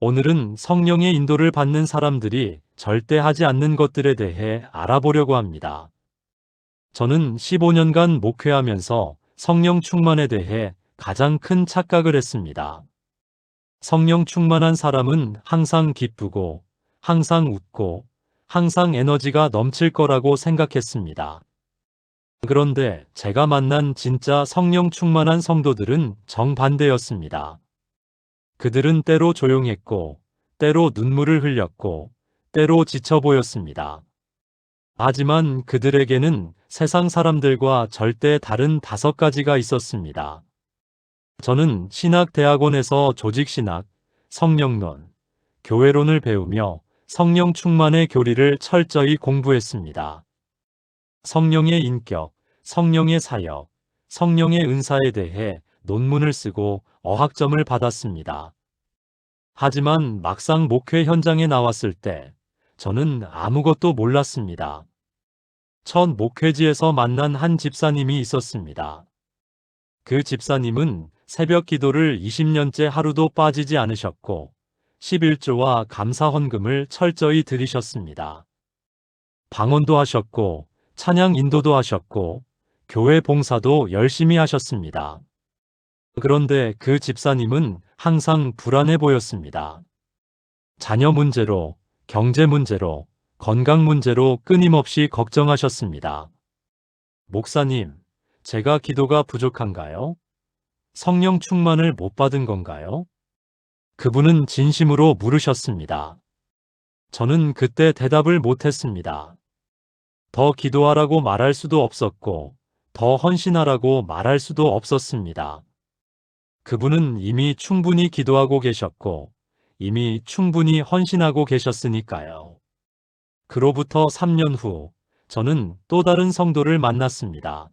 오늘은 성령의 인도를 받는 사람들이 절대 하지 않는 것들에 대해 알아보려고 합니다. 저는 15년간 목회하면서 성령 충만에 대해 가장 큰 착각을 했습니다. 성령 충만한 사람은 항상 기쁘고, 항상 웃고, 항상 에너지가 넘칠 거라고 생각했습니다. 그런데 제가 만난 진짜 성령 충만한 성도들은 정반대였습니다. 그들은 때로 조용했고, 때로 눈물을 흘렸고, 때로 지쳐 보였습니다. 하지만 그들에게는 세상 사람들과 절대 다른 5가지가 있었습니다. 저는 신학대학원에서 조직신학, 성령론, 교회론을 배우며 성령 충만의 교리를 철저히 공부했습니다. 성령의 인격, 성령의 사역, 성령의 은사에 대해 논문을 쓰고 어학점을 받았습니다. 하지만 막상 목회 현장에 나왔을 때 저는 아무것도 몰랐습니다. 첫 목회지에서 만난 한 집사님이 있었습니다. 그 집사님은 새벽 기도를 20년째 하루도 빠지지 않으셨고 11조와 감사 헌금을 철저히 드리셨습니다. 방언도 하셨고 찬양 인도도 하셨고 교회 봉사도 열심히 하셨습니다. 그런데 그 집사님은 항상 불안해 보였습니다. 자녀 문제로, 경제 문제로, 건강 문제로 끊임없이 걱정하셨습니다. 목사님, 제가 기도가 부족한가요? 성령 충만을 못 받은 건가요? 그분은 진심으로 물으셨습니다. 저는 그때 대답을 못했습니다. 더 기도하라고 말할 수도 없었고, 더 헌신하라고 말할 수도 없었습니다. 그분은 이미 충분히 기도하고 계셨고, 이미 충분히 헌신하고 계셨으니까요. 그로부터 3년 후, 저는 또 다른 성도를 만났습니다.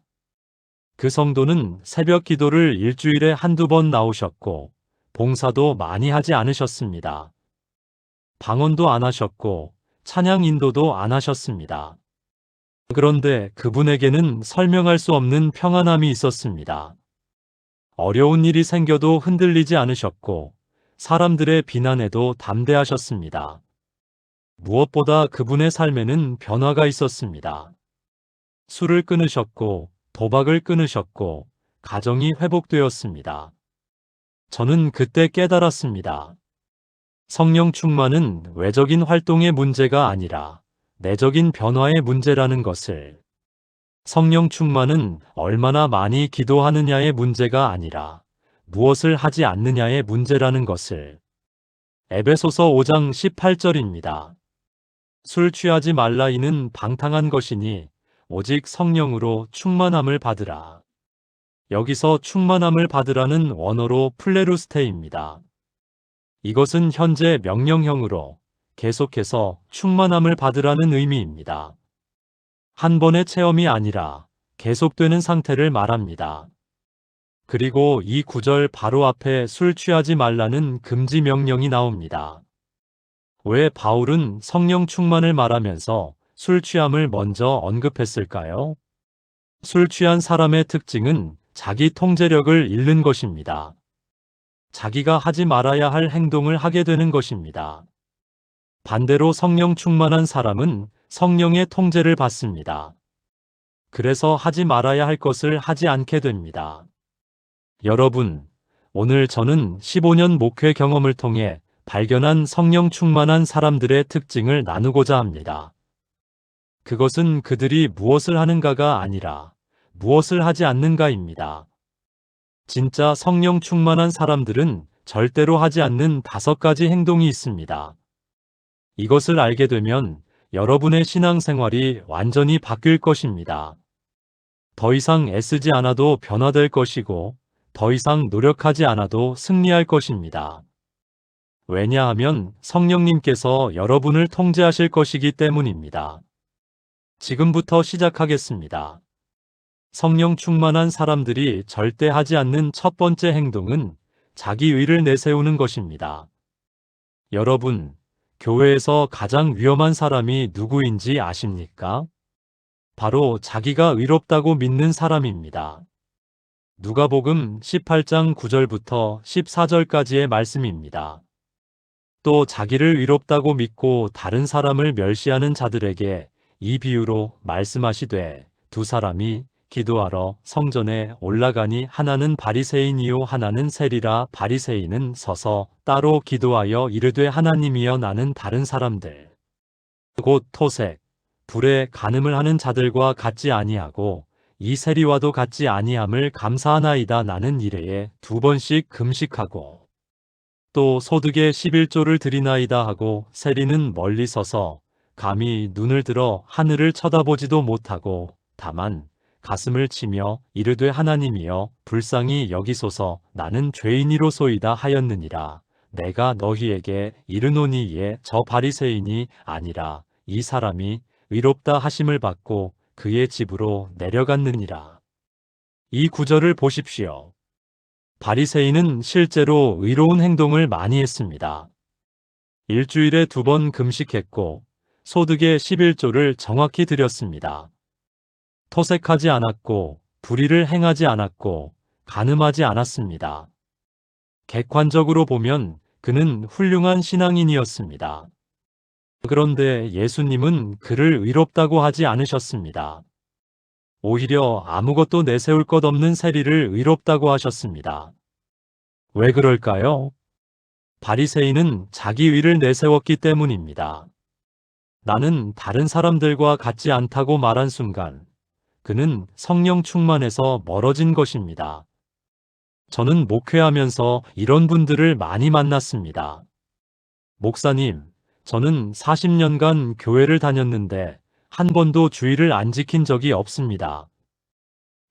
그 성도는 새벽 기도를 일주일에 한두 번 나오셨고, 봉사도 많이 하지 않으셨습니다. 방언도 안 하셨고, 찬양 인도도 안 하셨습니다. 그런데 그분에게는 설명할 수 없는 평안함이 있었습니다. 어려운 일이 생겨도 흔들리지 않으셨고, 사람들의 비난에도 담대하셨습니다. 무엇보다 그분의 삶에는 변화가 있었습니다. 술을 끊으셨고, 도박을 끊으셨고, 가정이 회복되었습니다. 저는 그때 깨달았습니다. 성령 충만은 외적인 활동의 문제가 아니라 내적인 변화의 문제라는 것을. 성령 충만은 얼마나 많이 기도하느냐의 문제가 아니라 무엇을 하지 않느냐의 문제라는 것을. 에베소서 5장 18절입니다. 술 취하지 말라 이는 방탕한 것이니 오직 성령으로 충만함을 받으라. 여기서 충만함을 받으라는 원어로 플레루스테입니다. 이것은 현재 명령형으로 계속해서 충만함을 받으라는 의미입니다. 한 번의 체험이 아니라 계속되는 상태를 말합니다. 그리고 이 구절 바로 앞에 술 취하지 말라는 금지 명령이 나옵니다. 왜 바울은 성령 충만을 말하면서 술 취함을 먼저 언급했을까요? 술 취한 사람의 특징은 자기 통제력을 잃는 것입니다. 자기가 하지 말아야 할 행동을 하게 되는 것입니다. 반대로 성령 충만한 사람은 성령의 통제를 받습니다. 그래서 하지 말아야 할 것을 하지 않게 됩니다. 여러분, 오늘 저는 15년 목회 경험을 통해 발견한 성령 충만한 사람들의 특징을 나누고자 합니다. 그것은 그들이 무엇을 하는가가 아니라 무엇을 하지 않는가입니다. 진짜 성령 충만한 사람들은 절대로 하지 않는 5가지 행동이 있습니다. 이것을 알게 되면 여러분의 신앙생활이 완전히 바뀔 것입니다. 더 이상 애쓰지 않아도 변화될 것이고, 더 이상 노력하지 않아도 승리할 것입니다. 왜냐하면 성령님께서 여러분을 통제하실 것이기 때문입니다. 지금부터 시작하겠습니다. 성령 충만한 사람들이 절대 하지 않는 첫 번째 행동은 자기 의를 내세우는 것입니다. 여러분, 교회에서 가장 위험한 사람이 누구인지 아십니까? 바로 자기가 의롭다고 믿는 사람입니다. 누가복음 18장 9절부터 14절까지의 말씀입니다. 또 자기를 의롭다고 믿고 다른 사람을 멸시하는 자들에게 이 비유로 말씀하시되 두 사람이 기도하러 성전에 올라가니 하나는 바리새인이요 하나는 세리라. 바리새인은 서서 따로 기도하여 이르되 하나님이여 나는 다른 사람들 곧 토색 불에 간음을 하는 자들과 같지 아니하고 이 세리와도 같지 아니함을 감사하나이다. 나는 일회에 2번씩 금식하고 또 소득의 11조를 드리나이다 하고 세리는 멀리 서서 감히 눈을 들어 하늘을 쳐다보지도 못하고 다만 가슴을 치며 이르되 하나님이여 불쌍히 여기소서 나는 죄인이로소이다 하였느니라. 내가 너희에게 이르노니 이에 저 바리새인이 아니라 이 사람이 의롭다 하심을 받고 그의 집으로 내려갔느니라. 이 구절을 보십시오. 바리새인은 실제로 의로운 행동을 많이 했습니다. 일주일에 2번 금식했고 소득의 11조를 정확히 드렸습니다. 토색하지 않았고 불의를 행하지 않았고 간음하지 않았습니다. 객관적으로 보면 그는 훌륭한 신앙인이었습니다. 그런데 예수님은 그를 의롭다고 하지 않으셨습니다. 오히려 아무것도 내세울 것 없는 세리를 의롭다고 하셨습니다. 왜 그럴까요? 바리새인은 자기 의를 내세웠기 때문입니다. 나는 다른 사람들과 같지 않다고 말한 순간 그는 성령 충만에서 멀어진 것입니다. 저는 목회하면서 이런 분들을 많이 만났습니다. 목사님, 저는 40년간 교회를 다녔는데 한 번도 주의를 안 지킨 적이 없습니다.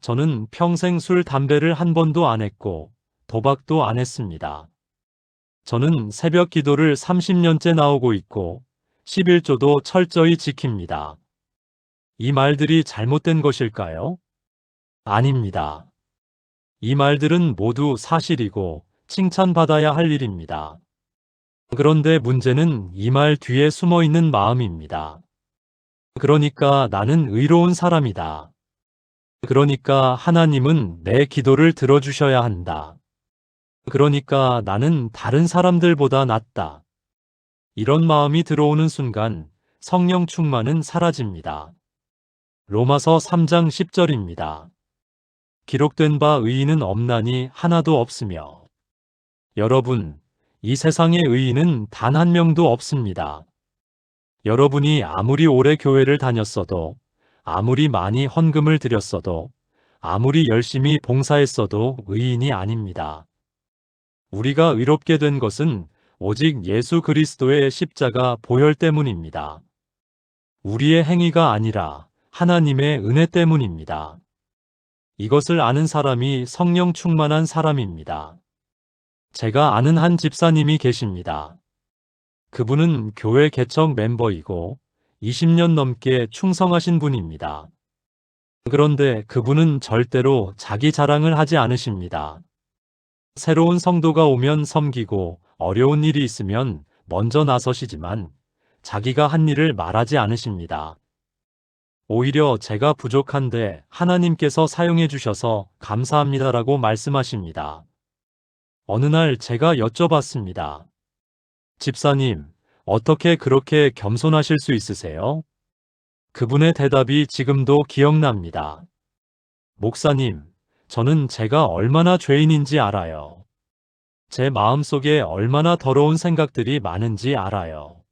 저는 평생 술, 담배를 한 번도 안 했고 도박도 안 했습니다. 저는 새벽 기도를 30년째 나오고 있고 11조도 철저히 지킵니다. 이 말들이 잘못된 것일까요? 아닙니다. 이 말들은 모두 사실이고 칭찬받아야 할 일입니다. 그런데 문제는 이 말 뒤에 숨어 있는 마음입니다. 그러니까 나는 의로운 사람이다. 그러니까 하나님은 내 기도를 들어주셔야 한다. 그러니까 나는 다른 사람들보다 낫다. 이런 마음이 들어오는 순간 성령 충만은 사라집니다. 로마서 3장 10절입니다. 기록된 바 의인은 없나니 하나도 없으며. 여러분, 이 세상에 의인은 단 한 명도 없습니다. 여러분이 아무리 오래 교회를 다녔어도, 아무리 많이 헌금을 드렸어도, 아무리 열심히 봉사했어도 의인이 아닙니다. 우리가 의롭게 된 것은 오직 예수 그리스도의 십자가 보혈 때문입니다. 우리의 행위가 아니라 하나님의 은혜 때문입니다. 이것을 아는 사람이 성령 충만한 사람입니다. 제가 아는 한 집사님이 계십니다. 그분은 교회 개척 멤버이고 20년 넘게 충성하신 분입니다. 그런데 그분은 절대로 자기 자랑을 하지 않으십니다. 새로운 성도가 오면 섬기고 어려운 일이 있으면 먼저 나서시지만 자기가 한 일을 말하지 않으십니다. 오히려 제가 부족한데 하나님께서 사용해 주셔서 감사합니다라고 말씀하십니다. 어느 날 제가 여쭤봤습니다. 집사님, 어떻게 그렇게 겸손하실 수 있으세요? 그분의 대답이 지금도 기억납니다. 목사님, 저는 제가 얼마나 죄인인지 알아요. 제 마음속에 얼마나 더러운 생각들이 많은지 알아요.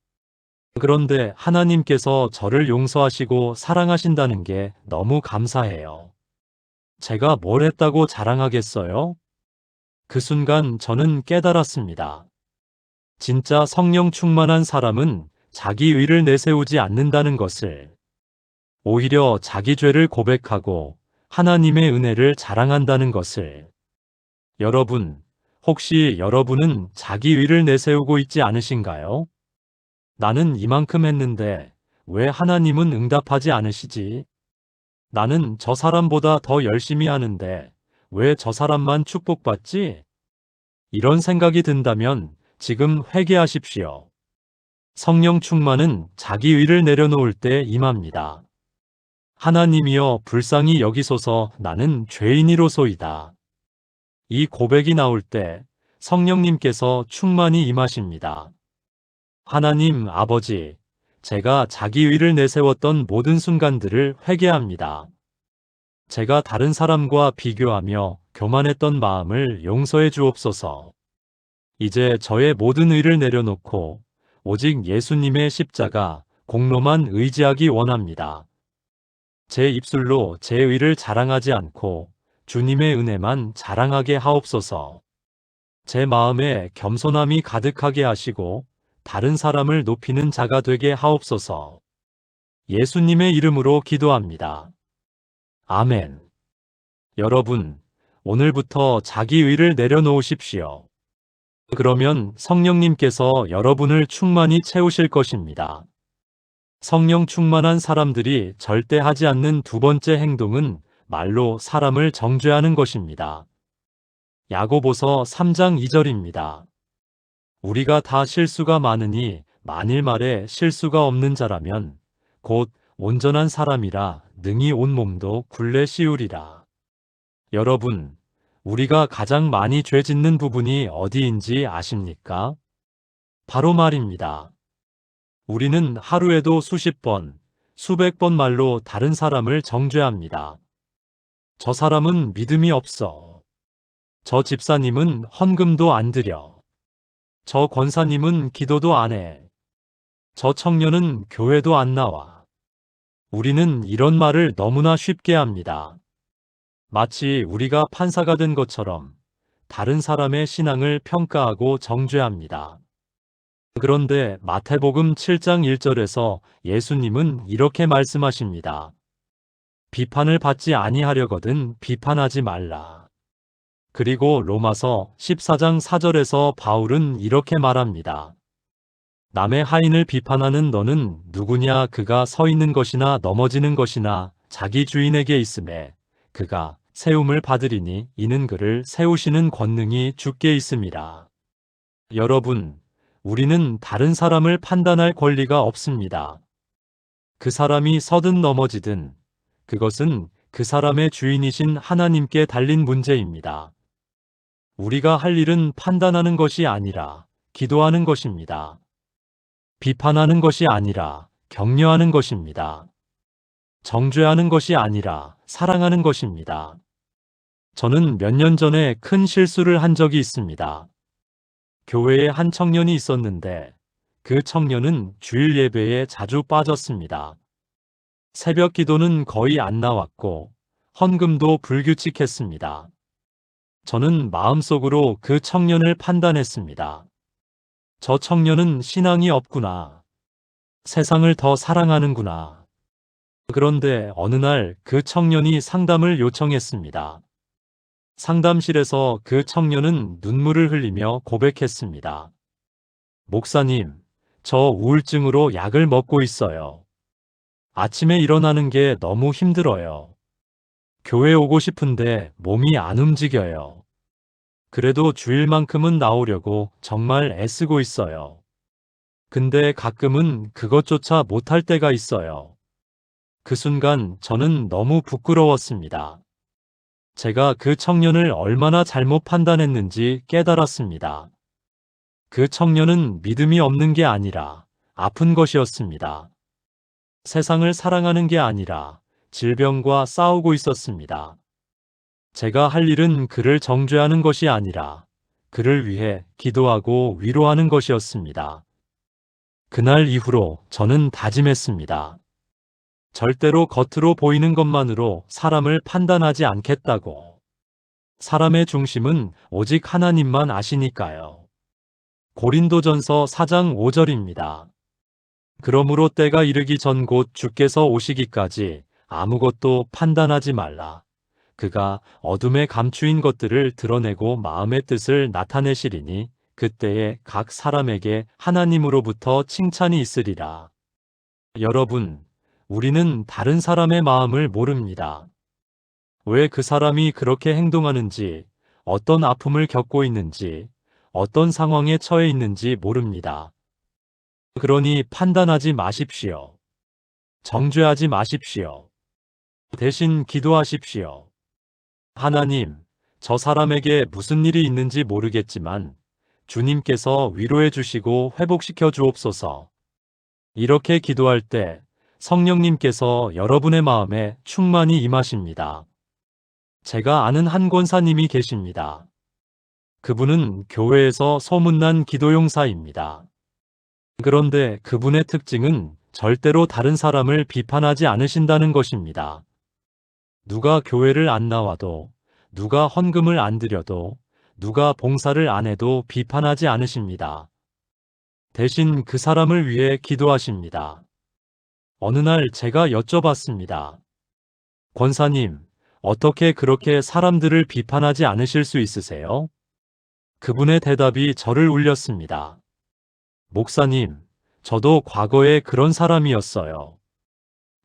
그런데 하나님께서 저를 용서하시고 사랑하신다는 게 너무 감사해요. 제가 뭘 했다고 자랑하겠어요? 그 순간 저는 깨달았습니다. 진짜 성령 충만한 사람은 자기 의를 내세우지 않는다는 것을, 오히려 자기 죄를 고백하고 하나님의 은혜를 자랑한다는 것을. 여러분, 혹시 여러분은 자기 의를 내세우고 있지 않으신가요? 나는 이만큼 했는데 왜 하나님은 응답하지 않으시지? 나는 저 사람보다 더 열심히 하는데 왜 저 사람만 축복받지? 이런 생각이 든다면 지금 회개하십시오. 성령 충만은 자기 의를 내려놓을 때 임합니다. 하나님이여 불쌍히 여기소서 나는 죄인이로소이다. 이 고백이 나올 때 성령님께서 충만히 임하십니다. 하나님 아버지, 제가 자기의를 내세웠던 모든 순간들을 회개합니다. 제가 다른 사람과 비교하며 교만했던 마음을 용서해 주옵소서. 이제 저의 모든 의를 내려놓고 오직 예수님의 십자가 공로만 의지하기 원합니다. 제 입술로 제 의를 자랑하지 않고 주님의 은혜만 자랑하게 하옵소서. 제 마음에 겸손함이 가득하게 하시고 다른 사람을 높이는 자가 되게 하옵소서. 예수님의 이름으로 기도합니다. 아멘. 여러분, 오늘부터 자기 의를 내려놓으십시오. 그러면 성령님께서 여러분을 충만히 채우실 것입니다. 성령 충만한 사람들이 절대 하지 않는 두 번째 행동은 말로 사람을 정죄하는 것입니다. 야고보서 3장 2절입니다. 우리가 다 실수가 많으니 만일 말에 실수가 없는 자라면 곧 온전한 사람이라 능히 온 몸도 굴레 씌우리라. 여러분, 우리가 가장 많이 죄 짓는 부분이 어디인지 아십니까? 바로 말입니다. 우리는 하루에도 수십 번, 수백 번 말로 다른 사람을 정죄합니다. 저 사람은 믿음이 없어. 저 집사님은 헌금도 안 드려. 저 권사님은 기도도 안 해. 저 청년은 교회도 안 나와. 우리는 이런 말을 너무나 쉽게 합니다. 마치 우리가 판사가 된 것처럼 다른 사람의 신앙을 평가하고 정죄합니다. 그런데 마태복음 7장 1절에서 예수님은 이렇게 말씀하십니다. 비판을 받지 아니하려거든 비판하지 말라. 그리고 로마서 14장 4절에서 바울은 이렇게 말합니다. 남의 하인을 비판하는 너는 누구냐? 그가 서 있는 것이나 넘어지는 것이나 자기 주인에게 있음에 그가 세움을 받으리니 이는 그를 세우시는 권능이 주께 있음이라. 여러분, 우리는 다른 사람을 판단할 권리가 없습니다. 그 사람이 서든 넘어지든 그것은 그 사람의 주인이신 하나님께 달린 문제입니다. 우리가 할 일은 판단하는 것이 아니라 기도하는 것입니다. 비판하는 것이 아니라 격려하는 것입니다. 정죄하는 것이 아니라 사랑하는 것입니다. 저는 몇 년 전에 큰 실수를 한 적이 있습니다. 교회에 한 청년이 있었는데 그 청년은 주일 예배에 자주 빠졌습니다. 새벽 기도는 거의 안 나왔고 헌금도 불규칙했습니다. 저는 마음속으로 그 청년을 판단했습니다. 저 청년은 신앙이 없구나. 세상을 더 사랑하는구나. 그런데 어느 날 그 청년이 상담을 요청했습니다. 상담실에서 그 청년은 눈물을 흘리며 고백했습니다. 목사님, 저 우울증으로 약을 먹고 있어요. 아침에 일어나는 게 너무 힘들어요. 교회 오고 싶은데 몸이 안 움직여요. 그래도 주일만큼은 나오려고 정말 애쓰고 있어요. 근데 가끔은 그것조차 못할 때가 있어요. 그 순간 저는 너무 부끄러웠습니다. 제가 그 청년을 얼마나 잘못 판단했는지 깨달았습니다. 그 청년은 믿음이 없는 게 아니라 아픈 것이었습니다. 세상을 사랑하는 게 아니라 질병과 싸우고 있었습니다. 제가 할 일은 그를 정죄하는 것이 아니라 그를 위해 기도하고 위로하는 것이었습니다. 그날 이후로 저는 다짐했습니다. 절대로 겉으로 보이는 것만으로 사람을 판단하지 않겠다고. 사람의 중심은 오직 하나님만 아시니까요. 고린도전서 4장 5절입니다. 그러므로 때가 이르기 전 곧 주께서 오시기까지 아무것도 판단하지 말라. 그가 어둠에 감추인 것들을 드러내고 마음의 뜻을 나타내시리니 그때에 각 사람에게 하나님으로부터 칭찬이 있으리라. 여러분, 우리는 다른 사람의 마음을 모릅니다. 왜 그 사람이 그렇게 행동하는지, 어떤 아픔을 겪고 있는지, 어떤 상황에 처해 있는지 모릅니다. 그러니 판단하지 마십시오. 정죄하지 마십시오. 대신 기도하십시오. 하나님, 저 사람에게 무슨 일이 있는지 모르겠지만 주님께서 위로해 주시고 회복시켜 주옵소서. 이렇게 기도할 때 성령님께서 여러분의 마음에 충만히 임하십니다. 제가 아는 한 권사님이 계십니다. 그분은 교회에서 소문난 기도용사입니다. 그런데 그분의 특징은 절대로 다른 사람을 비판하지 않으신다는 것입니다. 누가 교회를 안 나와도, 누가 헌금을 안 드려도, 누가 봉사를 안 해도 비판하지 않으십니다. 대신 그 사람을 위해 기도하십니다. 어느 날 제가 여쭤봤습니다. 권사님, 어떻게 그렇게 사람들을 비판하지 않으실 수 있으세요? 그분의 대답이 저를 울렸습니다. 목사님, 저도 과거에 그런 사람이었어요.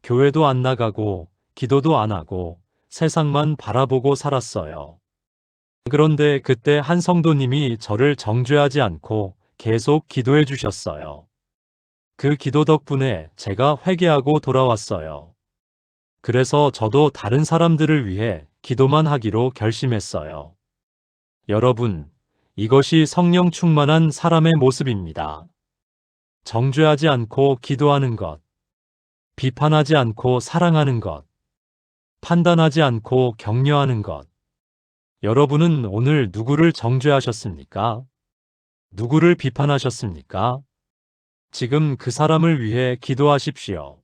교회도 안 나가고, 기도도 안 하고, 세상만 바라보고 살았어요. 그런데 그때 한 성도님이 저를 정죄하지 않고 계속 기도해 주셨어요. 그 기도 덕분에 제가 회개하고 돌아왔어요. 그래서 저도 다른 사람들을 위해 기도만 하기로 결심했어요. 여러분, 이것이 성령 충만한 사람의 모습입니다. 정죄하지 않고 기도하는 것, 비판하지 않고 사랑하는 것, 판단하지 않고 격려하는 것. 여러분은 오늘 누구를 정죄하셨습니까? 누구를 비판하셨습니까? 지금 그 사람을 위해 기도하십시오.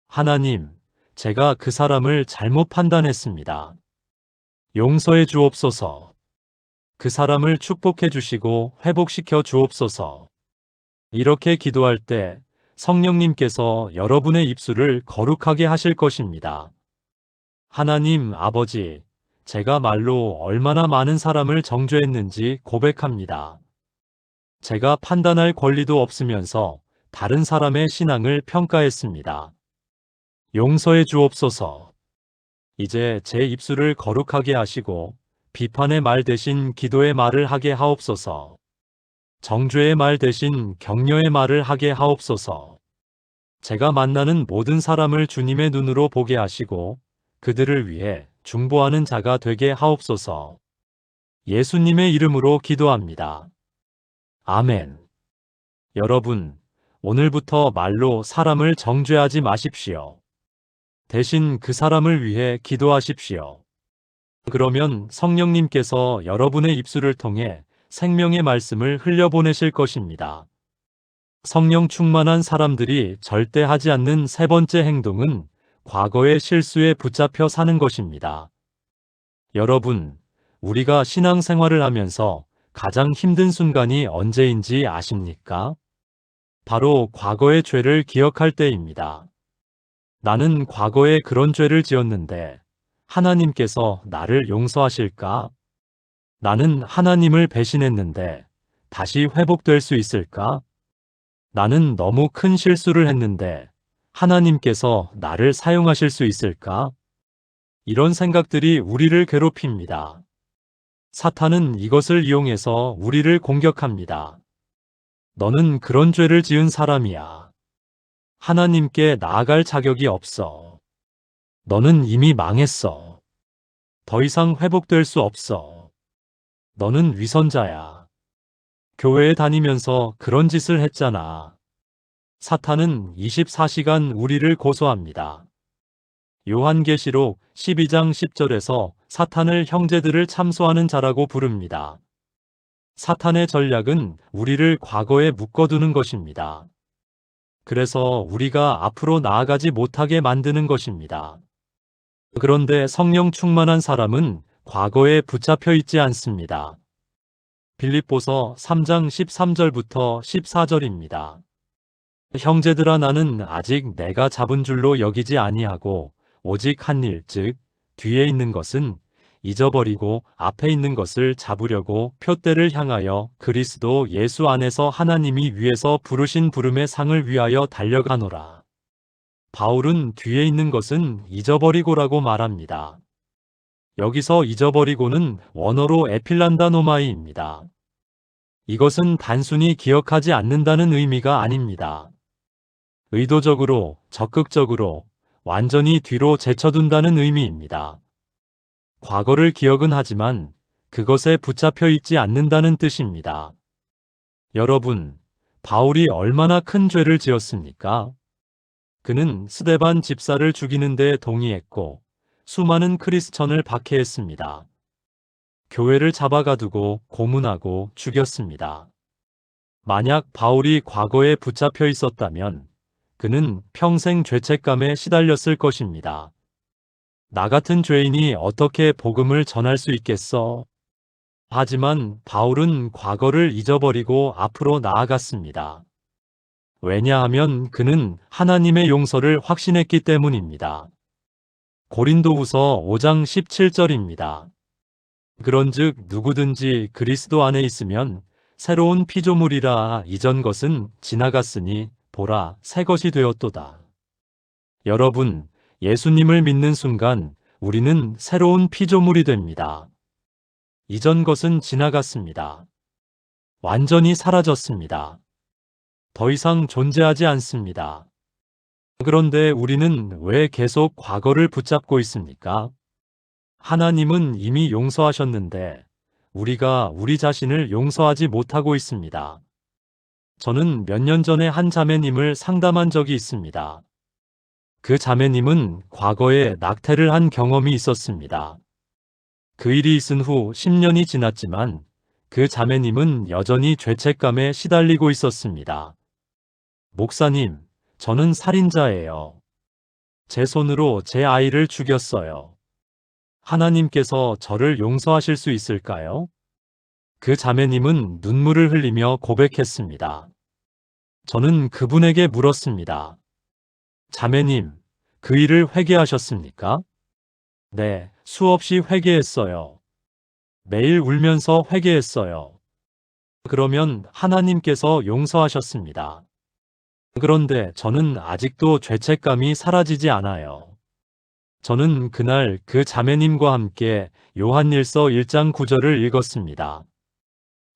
하나님, 제가 그 사람을 잘못 판단했습니다. 용서해 주옵소서. 그 사람을 축복해 주시고 회복시켜 주옵소서. 이렇게 기도할 때 성령님께서 여러분의 입술을 거룩하게 하실 것입니다. 하나님 아버지, 제가 말로 얼마나 많은 사람을 정죄했는지 고백합니다. 제가 판단할 권리도 없으면서 다른 사람의 신앙을 평가했습니다. 용서해 주옵소서. 이제 제 입술을 거룩하게 하시고 비판의 말 대신 기도의 말을 하게 하옵소서. 정죄의 말 대신 격려의 말을 하게 하옵소서. 제가 만나는 모든 사람을 주님의 눈으로 보게 하시고 그들을 위해 중보하는 자가 되게 하옵소서. 예수님의 이름으로 기도합니다. 아멘. 여러분, 오늘부터 말로 사람을 정죄하지 마십시오. 대신 그 사람을 위해 기도하십시오. 그러면 성령님께서 여러분의 입술을 통해 생명의 말씀을 흘려보내실 것입니다. 성령 충만한 사람들이 절대 하지 않는 세 번째 행동은 과거의 실수에 붙잡혀 사는 것입니다. 여러분, 우리가 신앙생활을 하면서 가장 힘든 순간이 언제인지 아십니까? 바로 과거의 죄를 기억할 때입니다. 나는 과거에 그런 죄를 지었는데 하나님께서 나를 용서하실까? 나는 하나님을 배신했는데 다시 회복될 수 있을까? 나는 너무 큰 실수를 했는데 하나님께서 나를 사용하실 수 있을까? 이런 생각들이 우리를 괴롭힙니다. 사탄은 이것을 이용해서 우리를 공격합니다. 너는 그런 죄를 지은 사람이야. 하나님께 나아갈 자격이 없어. 너는 이미 망했어. 더 이상 회복될 수 없어. 너는 위선자야. 교회에 다니면서 그런 짓을 했잖아. 사탄은 24시간 우리를 고소합니다. 요한계시록 12장 10절에서 사탄을 형제들을 참소하는 자라고 부릅니다. 사탄의 전략은 우리를 과거에 묶어두는 것입니다. 그래서 우리가 앞으로 나아가지 못하게 만드는 것입니다. 그런데 성령 충만한 사람은 과거에 붙잡혀 있지 않습니다. 빌립보서 3장 13절부터 14절입니다. 형제들아 나는 아직 내가 잡은 줄로 여기지 아니하고 오직 한 일, 즉 뒤에 있는 것은 잊어버리고 앞에 있는 것을 잡으려고 표대를 향하여 그리스도 예수 안에서 하나님이 위에서 부르신 부름의 상을 위하여 달려가노라. 바울은 뒤에 있는 것은 잊어버리고라고 말합니다. 여기서 잊어버리고는 원어로 에필란다노마이입니다. 이것은 단순히 기억하지 않는다는 의미가 아닙니다. 의도적으로, 적극적으로, 완전히 뒤로 제쳐둔다는 의미입니다. 과거를 기억은 하지만 그것에 붙잡혀 있지 않는다는 뜻입니다. 여러분, 바울이 얼마나 큰 죄를 지었습니까? 그는 스데반 집사를 죽이는 데 동의했고 수많은 크리스천을 박해했습니다. 교회를 잡아가두고 고문하고 죽였습니다. 만약 바울이 과거에 붙잡혀 있었다면 그는 평생 죄책감에 시달렸을 것입니다. 나 같은 죄인이 어떻게 복음을 전할 수 있겠어? 하지만 바울은 과거를 잊어버리고 앞으로 나아갔습니다. 왜냐하면 그는 하나님의 용서를 확신했기 때문입니다. 고린도후서 5장 17절입니다. 그런즉 누구든지 그리스도 안에 있으면 새로운 피조물이라. 이전 것은 지나갔으니 보라 새 것이 되었도다. 여러분, 예수님을 믿는 순간 우리는 새로운 피조물이 됩니다. 이전 것은 지나갔습니다. 완전히 사라졌습니다. 더 이상 존재하지 않습니다. 그런데 우리는 왜 계속 과거를 붙잡고 있습니까? 하나님은 이미 용서하셨는데 우리가 우리 자신을 용서하지 못하고 있습니다. 저는 몇 년 전에 한 자매님을 상담한 적이 있습니다. 그 자매님은 과거에 낙태를 한 경험이 있었습니다. 그 일이 있은 후 10년이 지났지만 그 자매님은 여전히 죄책감에 시달리고 있었습니다. 목사님, 저는 살인자예요. 제 손으로 제 아이를 죽였어요. 하나님께서 저를 용서하실 수 있을까요? 그 자매님은 눈물을 흘리며 고백했습니다. 저는 그분에게 물었습니다. 자매님, 그 일을 회개하셨습니까? 네, 수없이 회개했어요. 매일 울면서 회개했어요. 그러면 하나님께서 용서하셨습니다. 그런데 저는 아직도 죄책감이 사라지지 않아요. 저는 그날 그 자매님과 함께 요한일서 1장 9절을 읽었습니다.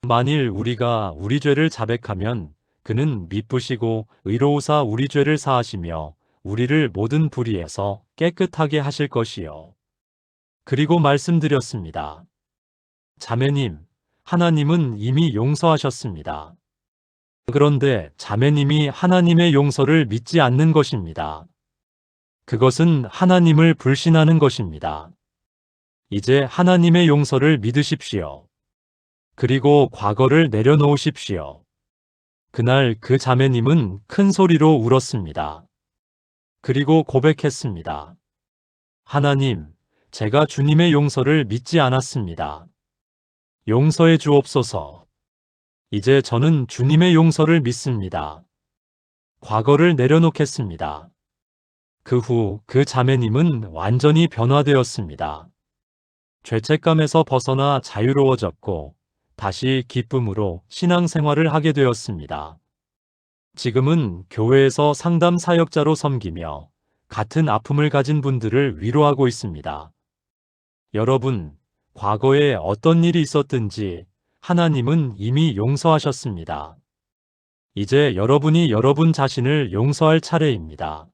만일 우리가 우리 죄를 자백하면 그는 미쁘시고 의로우사 우리 죄를 사하시며 우리를 모든 불의에서 깨끗하게 하실 것이요. 그리고 말씀드렸습니다. 자매님, 하나님은 이미 용서하셨습니다. 그런데 자매님이 하나님의 용서를 믿지 않는 것입니다. 그것은 하나님을 불신하는 것입니다. 이제 하나님의 용서를 믿으십시오. 그리고 과거를 내려놓으십시오. 그날 그 자매님은 큰 소리로 울었습니다. 그리고 고백했습니다. 하나님, 제가 주님의 용서를 믿지 않았습니다. 용서해 주옵소서. 이제 저는 주님의 용서를 믿습니다. 과거를 내려놓겠습니다. 그 후 그 자매님은 완전히 변화되었습니다. 죄책감에서 벗어나 자유로워졌고 다시 기쁨으로 신앙생활을 하게 되었습니다. 지금은 교회에서 상담 사역자로 섬기며 같은 아픔을 가진 분들을 위로하고 있습니다. 여러분, 과거에 어떤 일이 있었든지 하나님은 이미 용서하셨습니다. 이제 여러분이 여러분 자신을 용서할 차례입니다.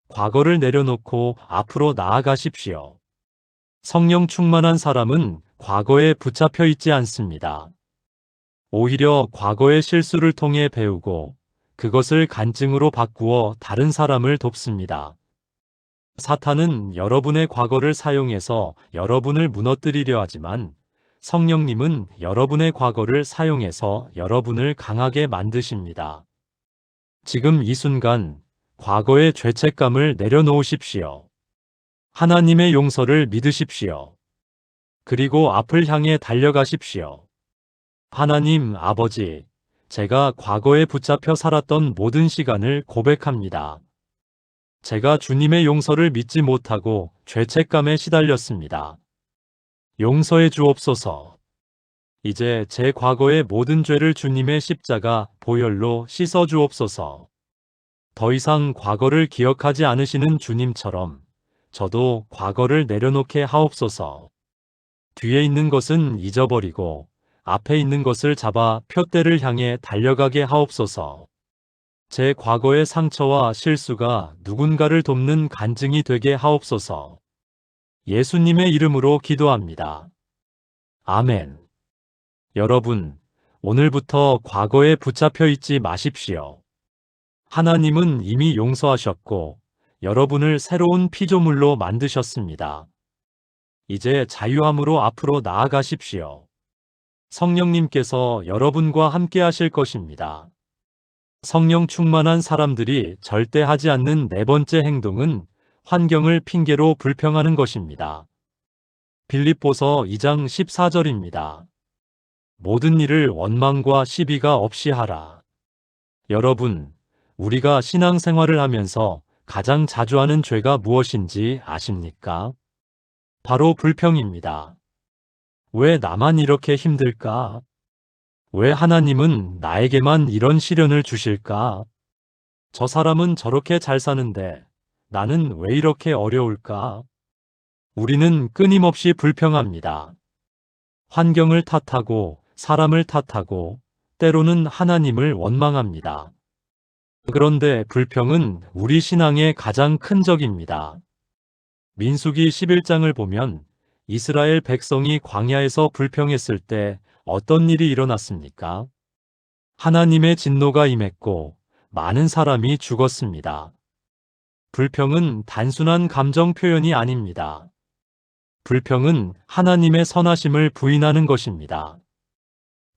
과거를 내려놓고 앞으로 나아가십시오. 성령 충만한 사람은 과거에 붙잡혀 있지 않습니다. 오히려 과거의 실수를 통해 배우고 그것을 간증으로 바꾸어 다른 사람을 돕습니다. 사탄은 여러분의 과거를 사용해서 여러분을 무너뜨리려 하지만 성령님은 여러분의 과거를 사용해서 여러분을 강하게 만드십니다. 지금 이 순간 과거의 죄책감을 내려놓으십시오. 하나님의 용서를 믿으십시오. 그리고 앞을 향해 달려가십시오. 하나님 아버지, 제가 과거에 붙잡혀 살았던 모든 시간을 고백합니다. 제가 주님의 용서를 믿지 못하고 죄책감에 시달렸습니다. 용서해 주옵소서. 이제 제 과거의 모든 죄를 주님의 십자가 보혈로 씻어 주옵소서. 더 이상 과거를 기억하지 않으시는 주님처럼 저도 과거를 내려놓게 하옵소서. 뒤에 있는 것은 잊어버리고 앞에 있는 것을 잡아 표대를 향해 달려가게 하옵소서. 제 과거의 상처와 실수가 누군가를 돕는 간증이 되게 하옵소서. 예수님의 이름으로 기도합니다. 아멘. 여러분, 오늘부터 과거에 붙잡혀 있지 마십시오. 하나님은 이미 용서하셨고 여러분을 새로운 피조물로 만드셨습니다. 이제 자유함으로 앞으로 나아가십시오. 성령님께서 여러분과 함께 하실 것입니다. 성령 충만한 사람들이 절대 하지 않는 네 번째 행동은 환경을 핑계로 불평하는 것입니다. 빌립보서 2장 14절입니다. 모든 일을 원망과 시비가 없이 하라. 여러분, 우리가 신앙생활을 하면서 가장 자주 하는 죄가 무엇인지 아십니까? 바로 불평입니다. 왜 나만 이렇게 힘들까? 왜 하나님은 나에게만 이런 시련을 주실까? 저 사람은 저렇게 잘 사는데 나는 왜 이렇게 어려울까? 우리는 끊임없이 불평합니다. 환경을 탓하고 사람을 탓하고 때로는 하나님을 원망합니다. 그런데 불평은 우리 신앙의 가장 큰 적입니다. 민수기 11장을 보면 이스라엘 백성이 광야에서 불평했을 때 어떤 일이 일어났습니까? 하나님의 진노가 임했고 많은 사람이 죽었습니다. 불평은 단순한 감정 표현이 아닙니다. 불평은 하나님의 선하심을 부인하는 것입니다.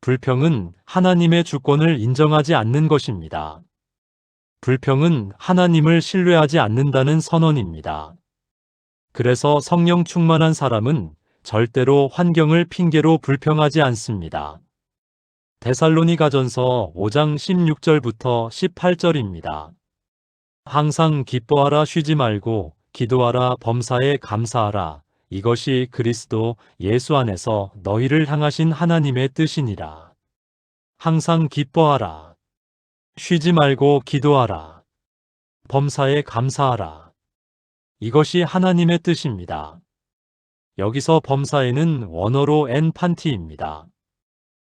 불평은 하나님의 주권을 인정하지 않는 것입니다. 불평은 하나님을 신뢰하지 않는다는 선언입니다. 그래서 성령 충만한 사람은 절대로 환경을 핑계로 불평하지 않습니다. 데살로니가전서 5장 16절부터 18절입니다. 항상 기뻐하라 쉬지 말고 기도하라 범사에 감사하라. 이것이 그리스도 예수 안에서 너희를 향하신 하나님의 뜻이니라. 항상 기뻐하라. 쉬지 말고 기도하라. 범사에 감사하라. 이것이 하나님의 뜻입니다. 여기서 범사에는 원어로 엔판티입니다.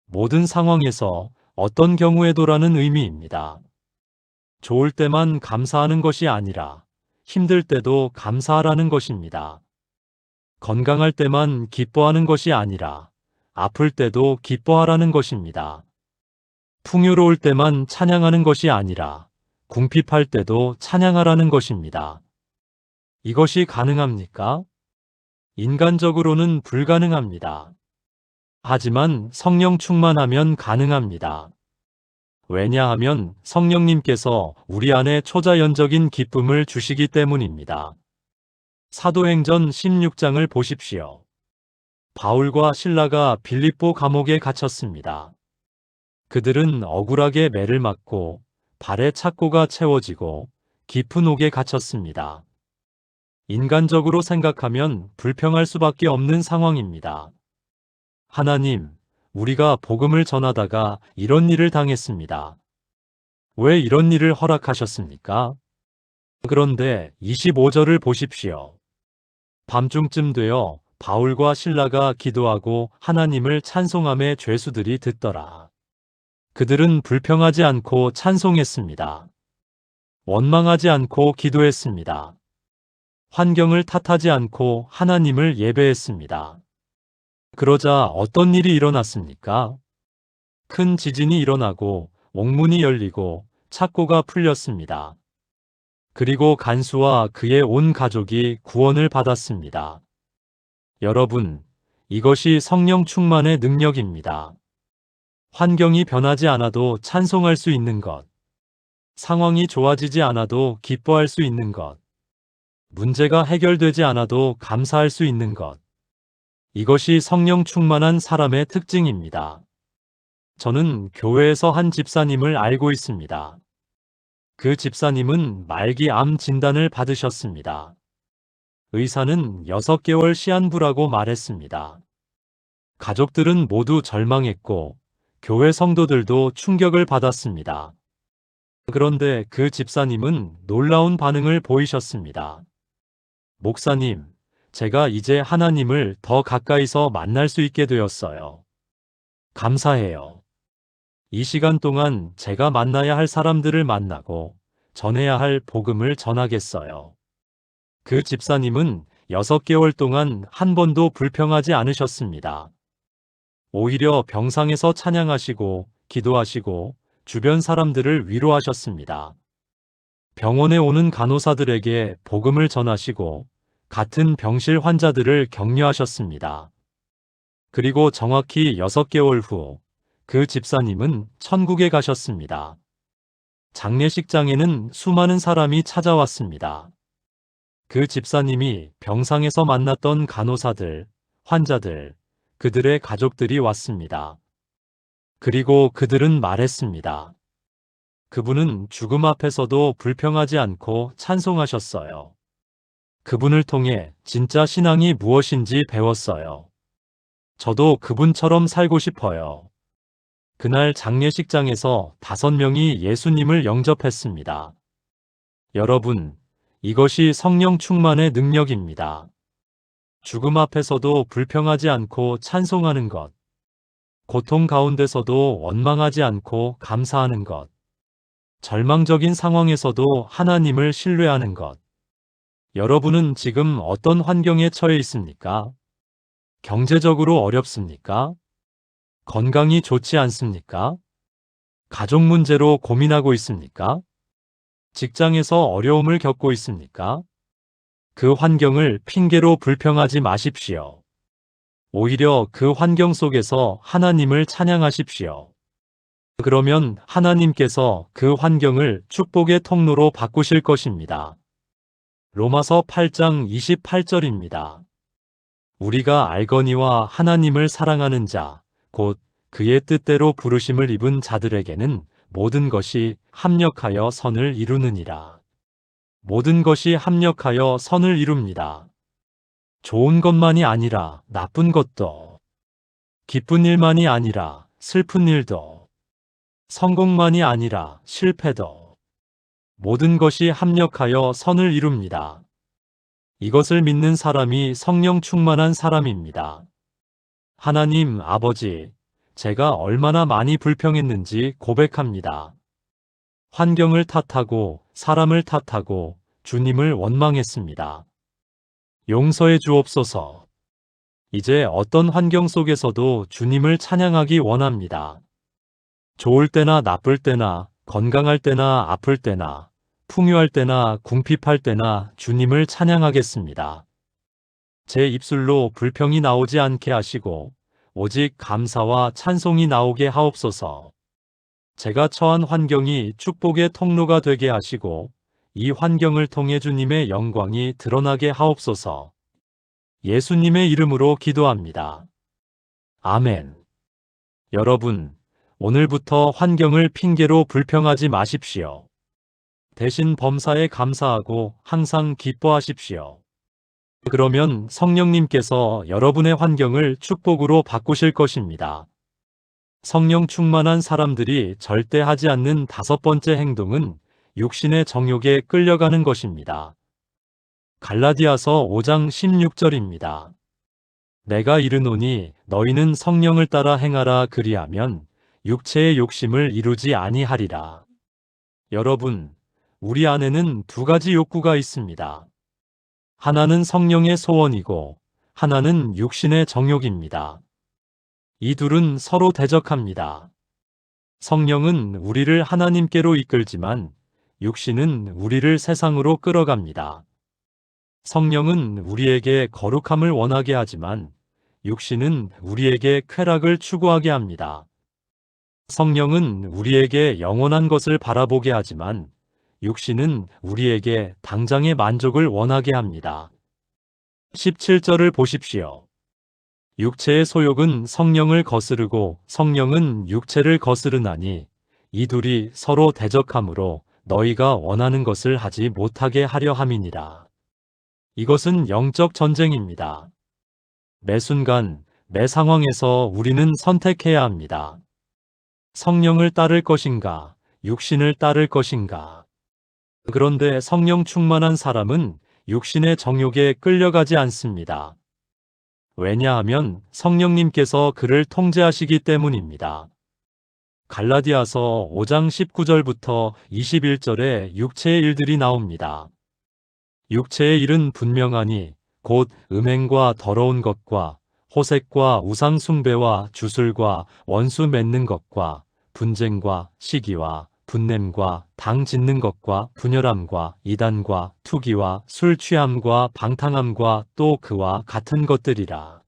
모든 상황에서 어떤 경우에도라는 의미입니다. 좋을 때만 감사하는 것이 아니라 힘들 때도 감사하라는 것입니다. 건강할 때만 기뻐하는 것이 아니라 아플 때도 기뻐하라는 것입니다. 풍요로울 때만 찬양하는 것이 아니라 궁핍할 때도 찬양하라는 것입니다. 이것이 가능합니까? 인간적으로는 불가능합니다. 하지만 성령 충만하면 가능합니다. 왜냐하면 성령님께서 우리 안에 초자연적인 기쁨을 주시기 때문입니다. 사도행전 16장을 보십시오. 바울과 실라가 빌립보 감옥에 갇혔습니다. 그들은 억울하게 매를 맞고 발에 착고가 채워지고 깊은 옥에 갇혔습니다. 인간적으로 생각하면 불평할 수밖에 없는 상황입니다. 하나님, 우리가 복음을 전하다가 이런 일을 당했습니다. 왜 이런 일을 허락하셨습니까? 그런데 25절을 보십시오. 밤중쯤 되어 바울과 실라가 기도하고 하나님을 찬송함에 죄수들이 듣더라. 그들은 불평하지 않고 찬송했습니다. 원망하지 않고 기도했습니다. 환경을 탓하지 않고 하나님을 예배했습니다. 그러자 어떤 일이 일어났습니까? 큰 지진이 일어나고 옥문이 열리고 착고가 풀렸습니다. 그리고 간수와 그의 온 가족이 구원을 받았습니다. 여러분, 이것이 성령 충만의 능력입니다. 환경이 변하지 않아도 찬송할 수 있는 것, 상황이 좋아지지 않아도 기뻐할 수 있는 것, 문제가 해결되지 않아도 감사할 수 있는 것, 이것이 성령 충만한 사람의 특징입니다. 저는 교회에서 한 집사님을 알고 있습니다. 그 집사님은 말기 암 진단을 받으셨습니다. 의사는 6개월 시한부라고 말했습니다. 가족들은 모두 절망했고 교회 성도들도 충격을 받았습니다. 그런데 그 집사님은 놀라운 반응을 보이셨습니다. 목사님, 제가 이제 하나님을 더 가까이서 만날 수 있게 되었어요. 감사해요. 이 시간 동안 제가 만나야 할 사람들을 만나고 전해야 할 복음을 전하겠어요. 그 집사님은 6개월 동안 한 번도 불평하지 않으셨습니다. 오히려 병상에서 찬양하시고 기도하시고 주변 사람들을 위로하셨습니다. 병원에 오는 간호사들에게 복음을 전하시고 같은 병실 환자들을 격려하셨습니다. 그리고 정확히 6개월 후 그 집사님은 천국에 가셨습니다. 장례식장에는 수많은 사람이 찾아왔습니다. 그 집사님이 병상에서 만났던 간호사들, 환자들, 그들의 가족들이 왔습니다. 그리고 그들은 말했습니다. 그분은 죽음 앞에서도 불평하지 않고 찬송하셨어요. 그분을 통해 진짜 신앙이 무엇인지 배웠어요. 저도 그분처럼 살고 싶어요. 그날 장례식장에서 5명이 예수님을 영접했습니다. 여러분, 이것이 성령 충만의 능력입니다. 죽음 앞에서도 불평하지 않고 찬송하는 것, 고통 가운데서도 원망하지 않고 감사하는 것, 절망적인 상황에서도 하나님을 신뢰하는 것. 여러분은 지금 어떤 환경에 처해 있습니까? 경제적으로 어렵습니까? 건강이 좋지 않습니까? 가족 문제로 고민하고 있습니까? 직장에서 어려움을 겪고 있습니까? 그 환경을 핑계로 불평하지 마십시오. 오히려 그 환경 속에서 하나님을 찬양하십시오. 그러면 하나님께서 그 환경을 축복의 통로로 바꾸실 것입니다. 로마서 8장 28절입니다. 우리가 알거니와 하나님을 사랑하는 자, 곧 그의 뜻대로 부르심을 입은 자들에게는 모든 것이 합력하여 선을 이루느니라. 모든 것이 합력하여 선을 이룹니다. 좋은 것만이 아니라 나쁜 것도, 기쁜 일만이 아니라 슬픈 일도, 성공만이 아니라 실패도, 모든 것이 합력하여 선을 이룹니다. 이것을 믿는 사람이 성령 충만한 사람입니다. 하나님 아버지, 제가 얼마나 많이 불평했는지 고백합니다. 환경을 탓하고 사람을 탓하고 주님을 원망했습니다. 용서해 주옵소서. 이제 어떤 환경 속에서도 주님을 찬양하기 원합니다. 좋을 때나 나쁠 때나 건강할 때나 아플 때나 풍요할 때나 궁핍할 때나 주님을 찬양하겠습니다. 제 입술로 불평이 나오지 않게 하시고 오직 감사와 찬송이 나오게 하옵소서. 제가 처한 환경이 축복의 통로가 되게 하시고 이 환경을 통해 주님의 영광이 드러나게 하옵소서. 예수님의 이름으로 기도합니다. 아멘. 여러분, 오늘부터 환경을 핑계로 불평하지 마십시오. 대신 범사에 감사하고 항상 기뻐하십시오. 그러면 성령님께서 여러분의 환경을 축복으로 바꾸실 것입니다. 성령 충만한 사람들이 절대 하지 않는 5번째 행동은 육신의 정욕에 끌려가는 것입니다. 갈라디아서 5장 16절입니다. 내가 이르노니 너희는 성령을 따라 행하라 그리하면 육체의 욕심을 이루지 아니하리라. 여러분, 우리 안에는 2가지 욕구가 있습니다. 하나는 성령의 소원이고 하나는 육신의 정욕입니다. 이 둘은 서로 대적합니다. 성령은 우리를 하나님께로 이끌지만 육신은 우리를 세상으로 끌어갑니다. 성령은 우리에게 거룩함을 원하게 하지만 육신은 우리에게 쾌락을 추구하게 합니다. 성령은 우리에게 영원한 것을 바라보게 하지만 육신은 우리에게 당장의 만족을 원하게 합니다. 17절을 보십시오. 육체의 소욕은 성령을 거스르고 성령은 육체를 거스르나니 이 둘이 서로 대적하므로 너희가 원하는 것을 하지 못하게 하려 함이니라. 이것은 영적 전쟁입니다. 매 순간, 매 상황에서 우리는 선택해야 합니다. 성령을 따를 것인가, 육신을 따를 것인가. 그런데 성령 충만한 사람은 육신의 정욕에 끌려가지 않습니다. 왜냐하면 성령님께서 그를 통제하시기 때문입니다. 갈라디아서 5장 19절부터 21절에 육체의 일들이 나옵니다. 육체의 일은 분명하니 곧 음행과 더러운 것과 호색과 우상 숭배와 주술과 원수 맺는 것과 분쟁과 시기와 분냄과 당 짓는 것과 분열함과 이단과 투기와 술 취함과 방탕함과 또 그와 같은 것들이라.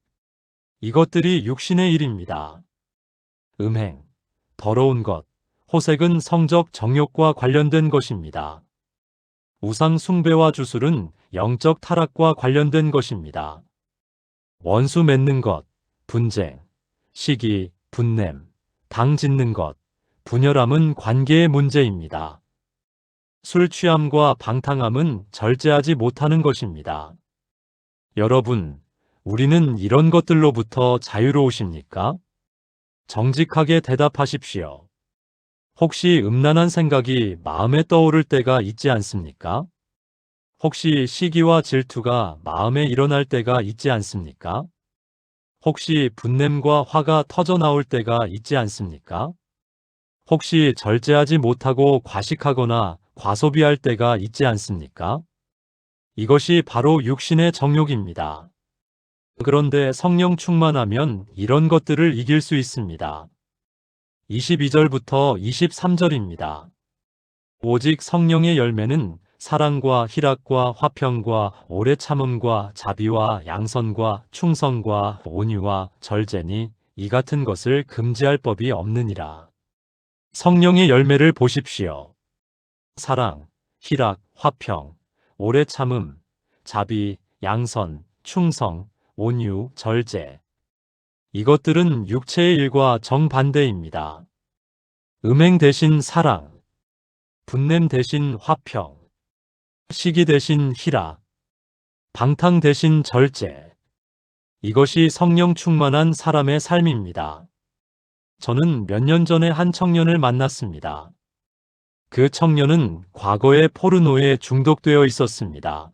이것들이 육신의 일입니다. 음행, 더러운 것, 호색은 성적 정욕과 관련된 것입니다. 우상 숭배와 주술은 영적 타락과 관련된 것입니다. 원수 맺는 것, 분쟁, 시기, 분냄, 당 짓는 것, 분열함은 관계의 문제입니다. 술 취함과 방탕함은 절제하지 못하는 것입니다. 여러분, 우리는 이런 것들로부터 자유로우십니까? 정직하게 대답하십시오. 혹시 음란한 생각이 마음에 떠오를 때가 있지 않습니까? 혹시 시기와 질투가 마음에 일어날 때가 있지 않습니까? 혹시 분냄과 화가 터져 나올 때가 있지 않습니까? 혹시 절제하지 못하고 과식하거나 과소비할 때가 있지 않습니까? 이것이 바로 육신의 정욕입니다. 그런데 성령 충만하면 이런 것들을 이길 수 있습니다. 22절부터 23절입니다. 오직 성령의 열매는 사랑과 희락과 화평과 오래 참음과 자비와 양선과 충성과 온유와 절제니 이 같은 것을 금지할 법이 없느니라. 성령의 열매를 보십시오. 사랑, 희락, 화평, 오래 참음, 자비, 양선, 충성, 온유, 절제. 이것들은 육체의 일과 정반대입니다. 음행 대신 사랑, 분냄 대신 화평, 시기 대신 희락, 방탕 대신 절제. 이것이 성령 충만한 사람의 삶입니다. 저는 몇 년 전에 한 청년을 만났습니다. 그 청년은 과거에 포르노에 중독되어 있었습니다.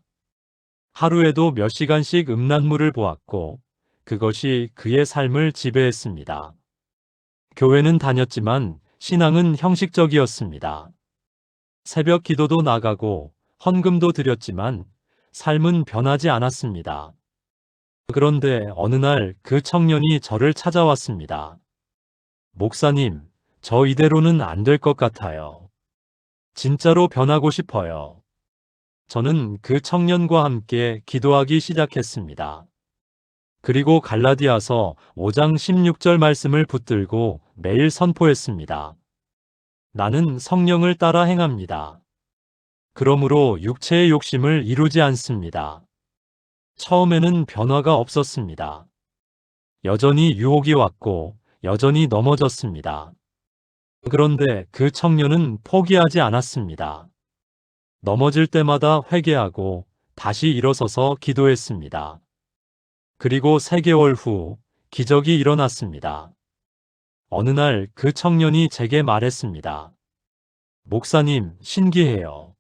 하루에도 몇 시간씩 음란물을 보았고 그것이 그의 삶을 지배했습니다. 교회는 다녔지만 신앙은 형식적이었습니다. 새벽 기도도 나가고 헌금도 드렸지만 삶은 변하지 않았습니다. 그런데 어느 날 그 청년이 저를 찾아왔습니다. 목사님, 저 이대로는 안 될 것 같아요. 진짜로 변하고 싶어요. 저는 그 청년과 함께 기도하기 시작했습니다. 그리고 갈라디아서 5장 16절 말씀을 붙들고 매일 선포했습니다. 나는 성령을 따라 행합니다. 그러므로 육체의 욕심을 이루지 않습니다. 처음에는 변화가 없었습니다. 여전히 유혹이 왔고 여전히 넘어졌습니다. 그런데 그 청년은 포기하지 않았습니다. 넘어질 때마다 회개하고 다시 일어서서 기도했습니다. 그리고 3개월 후 기적이 일어났습니다. 어느 날 그 청년이 제게 말했습니다. 목사님, 신기해요.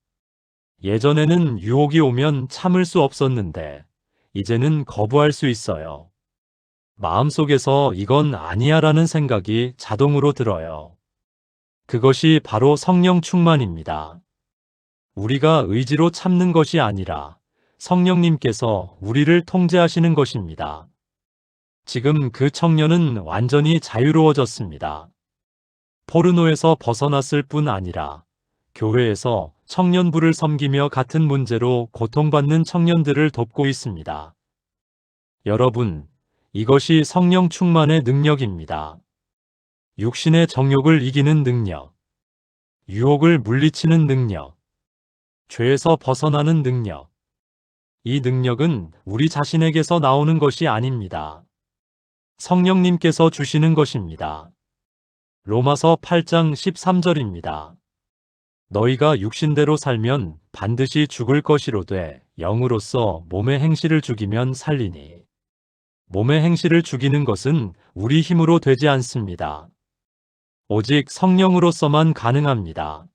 예전에는 유혹이 오면 참을 수 없었는데 이제는 거부할 수 있어요. 마음속에서 이건 아니야라는 생각이 자동으로 들어요. 그것이 바로 성령 충만입니다. 우리가 의지로 참는 것이 아니라 성령님께서 우리를 통제하시는 것입니다. 지금 그 청년은 완전히 자유로워졌습니다. 포르노에서 벗어났을 뿐 아니라 교회에서 청년부를 섬기며 같은 문제로 고통받는 청년들을 돕고 있습니다. 여러분, 이것이 성령 충만의 능력입니다. 육신의 정욕을 이기는 능력, 유혹을 물리치는 능력, 죄에서 벗어나는 능력. 이 능력은 우리 자신에게서 나오는 것이 아닙니다. 성령님께서 주시는 것입니다. 로마서 8장 13절입니다. 너희가 육신대로 살면 반드시 죽을 것이로되 영으로서 몸의 행실을 죽이면 살리니. 몸의 행실을 죽이는 것은 우리 힘으로 되지 않습니다. 오직 성령으로서만 가능합니다.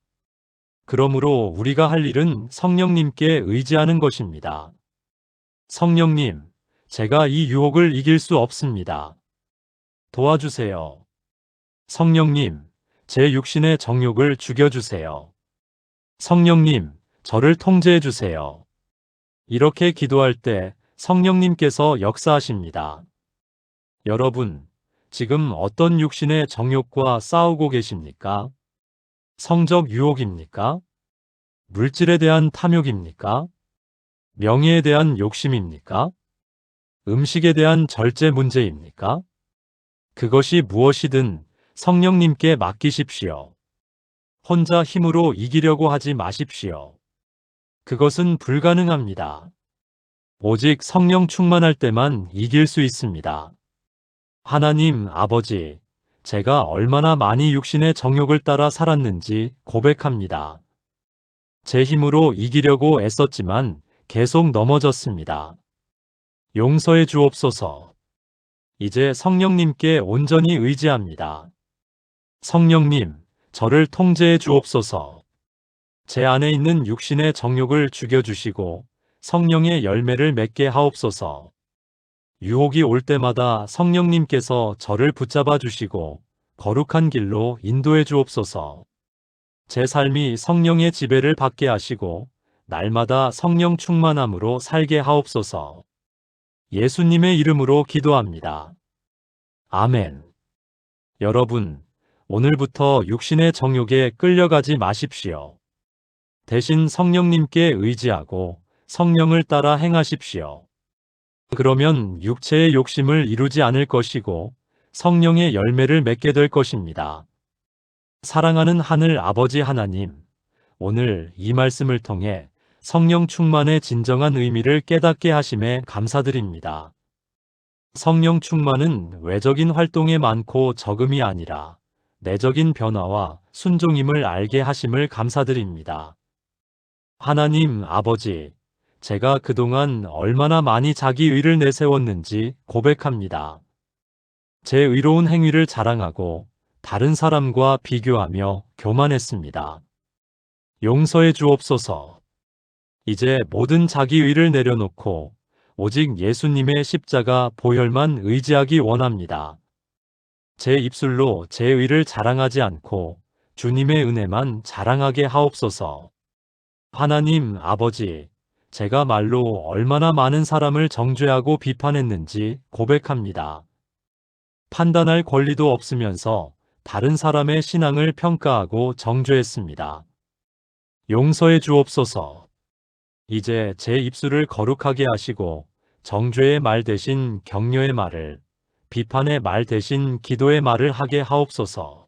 그러므로 우리가 할 일은 성령님께 의지하는 것입니다. 성령님, 제가 이 유혹을 이길 수 없습니다. 도와주세요. 성령님, 제 육신의 정욕을 죽여주세요. 성령님, 저를 통제해 주세요. 이렇게 기도할 때 성령님께서 역사하십니다. 여러분, 지금 어떤 육신의 정욕과 싸우고 계십니까? 성적 유혹입니까? 물질에 대한 탐욕입니까? 명예에 대한 욕심입니까? 음식에 대한 절제 문제입니까? 그것이 무엇이든 성령님께 맡기십시오. 혼자 힘으로 이기려고 하지 마십시오. 그것은 불가능합니다. 오직 성령 충만할 때만 이길 수 있습니다. 하나님 아버지, 제가 얼마나 많이 육신의 정욕을 따라 살았는지 고백합니다. 제 힘으로 이기려고 애썼지만 계속 넘어졌습니다. 용서해 주옵소서. 이제 성령님께 온전히 의지합니다. 성령님, 저를 통제해 주옵소서. 제 안에 있는 육신의 정욕을 죽여주시고 성령의 열매를 맺게 하옵소서. 유혹이 올 때마다 성령님께서 저를 붙잡아 주시고 거룩한 길로 인도해 주옵소서. 제 삶이 성령의 지배를 받게 하시고 날마다 성령 충만함으로 살게 하옵소서. 예수님의 이름으로 기도합니다. 아멘. 여러분, 오늘부터 육신의 정욕에 끌려가지 마십시오. 대신 성령님께 의지하고 성령을 따라 행하십시오. 그러면 육체의 욕심을 이루지 않을 것이고 성령의 열매를 맺게 될 것입니다. 사랑하는 하늘 아버지 하나님, 오늘 이 말씀을 통해 성령 충만의 진정한 의미를 깨닫게 하심에 감사드립니다. 성령 충만은 외적인 활동에 많고 적음이 아니라 내적인 변화와 순종임을 알게 하심을 감사드립니다. 하나님 아버지, 제가 그동안 얼마나 많이 자기 의를 내세웠는지 고백합니다. 제 의로운 행위를 자랑하고 다른 사람과 비교하며 교만했습니다. 용서해 주옵소서. 이제 모든 자기 의를 내려놓고 오직 예수님의 십자가 보혈만 의지하기 원합니다. 제 입술로 제 의를 자랑하지 않고 주님의 은혜만 자랑하게 하옵소서. 하나님 아버지, 제가 말로 얼마나 많은 사람을 정죄하고 비판했는지 고백합니다. 판단할 권리도 없으면서 다른 사람의 신앙을 평가하고 정죄했습니다. 용서해 주옵소서. 이제 제 입술을 거룩하게 하시고 정죄의 말 대신 격려의 말을, 비판의 말 대신 기도의 말을 하게 하옵소서.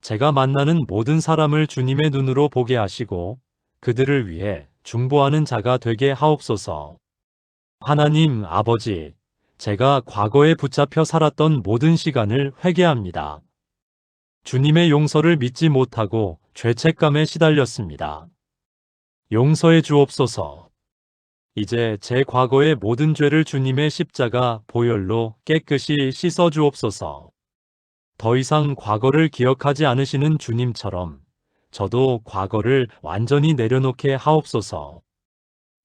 제가 만나는 모든 사람을 주님의 눈으로 보게 하시고 그들을 위해 중보하는 자가 되게 하옵소서. 하나님 아버지, 제가 과거에 붙잡혀 살았던 모든 시간을 회개합니다. 주님의 용서를 믿지 못하고 죄책감에 시달렸습니다. 용서해 주옵소서. 이제 제 과거의 모든 죄를 주님의 십자가 보혈로 깨끗이 씻어 주옵소서. 더 이상 과거를 기억하지 않으시는 주님처럼 저도 과거를 완전히 내려놓게 하옵소서.